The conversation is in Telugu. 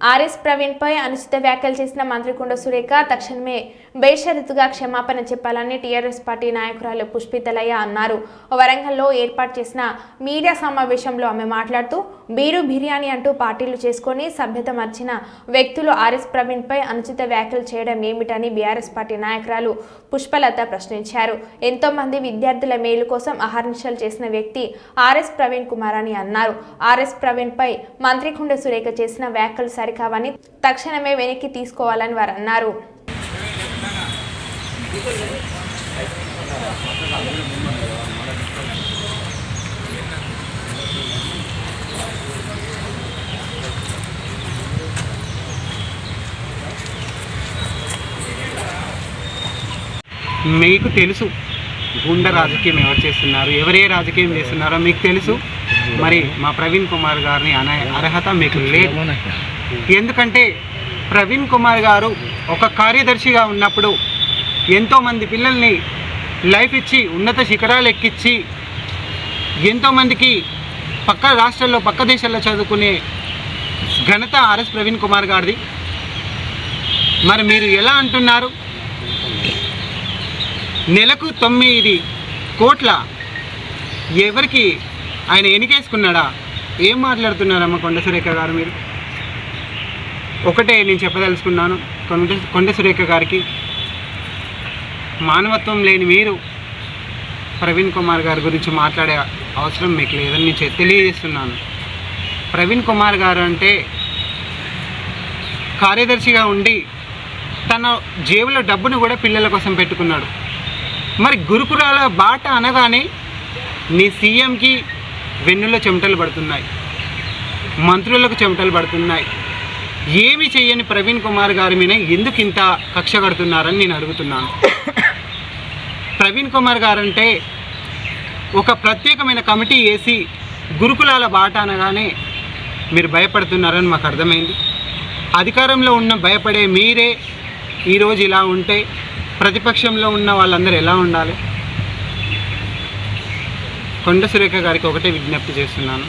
ఆర్ఎస్ ప్రవీణ్పై అనుచిత వ్యాఖ్యలు చేసిన మంత్రి కొండ సురేఖ తక్షణమే బేషరతుగా క్షమాపణ చెప్పాలని టీఆర్ఎస్ పార్టీ నాయకురాలు పుష్పితలయ్య అన్నారు. వరంగల్లో ఏర్పాటు చేసిన మీడియా సమావేశంలో ఆమె మాట్లాడుతూ బీరు బిర్యానీ అంటూ పార్టీలు చేసుకుని సభ్యత మర్చిన వ్యక్తులు ఆర్ఎస్ ప్రవీణ్పై అనుచిత వ్యాఖ్యలు చేయడం ఏమిటని బీఆర్ఎస్ పార్టీ నాయకురాలు పుష్పలత ప్రశ్నించారు. ఎంతో మంది విద్యార్థుల మేలు కోసం అహర్నిశలు చేసిన వ్యక్తి ఆర్ఎస్ ప్రవీణ్ కుమార్ అని అన్నారు. ఆర్ఎస్ ప్రవీణ్పై మంత్రి కొండ సురేఖ చేసిన వ్యాఖ్యలు సరికావని తక్షణమే వెనక్కి తీసుకోవాలని వారు అన్నారు. మీకు తెలుసు గుండా రాజకీయం ఎవరు చేస్తున్నారు, ఎవరే రాజకీయం చేస్తున్నారో మీకు తెలుసు. మరి మా ప్రవీణ్ కుమార్ గారిని అనే అర్హత మీకు లేదు. ఎందుకంటే ప్రవీణ్ కుమార్ గారు ఒక కార్యదర్శిగా ఉన్నప్పుడు ఎంతోమంది పిల్లల్ని లైఫ్ ఇచ్చి ఉన్నత శిఖరాలు ఎక్కించి ఎంతోమందికి పక్క రాష్ట్రాల్లో పక్క దేశాల్లో చదువుకునే ఘనత ఆర్ఎస్ ప్రవీణ్ కుమార్ గారిది. మరి మీరు ఎలా అంటున్నారు? నెలకు 9 కోట్ల ఎవరికి ఆయన ఎన్నికేసుకున్నాడా? ఏం మాట్లాడుతున్నారమ్మ కొండ సురేఖ గారు? మీరు ఒకటే నేను చెప్పదలుచుకున్నాను, కొండ సురేఖ గారికి మానవత్వం లేని మీరు ప్రవీణ్ కుమార్ గారి గురించి మాట్లాడే అవసరం మీకు లేదని నేను తెలియజేస్తున్నాను. ప్రవీణ్ కుమార్ గారు అంటే కార్యదర్శిగా ఉండి తన జేబులో డబ్బును కూడా పిల్లల కోసం పెట్టుకున్నాడు. మరి గురుకులాల బాట అనగానే నీ సీఎంకి వెన్నులో చెమటలు పడుతున్నాయి, మంత్రులకు చెమటలు పడుతున్నాయి. ఏమి చెయ్యని ప్రవీణ్ కుమార్ గారి మీద ఎందుకు ఇంత కక్ష కడుతున్నారని నేను అడుగుతున్నాను. ప్రవీణ్ కుమార్ గారు అంటే ఒక ప్రత్యేకమైన కమిటీ వేసి గురుకులాల బాట అనగానే మీరు భయపడుతున్నారని మాకు అర్థమైంది. అధికారంలో ఉన్న భయపడే మీరే ఈరోజు ఇలా ఉంటే ప్రతిపక్షంలో ఉన్న వాళ్ళందరూ ఎలా ఉండాలి? కొండ సురేఖ గారికి ఒకటే విజ్ఞప్తి చేస్తున్నాను.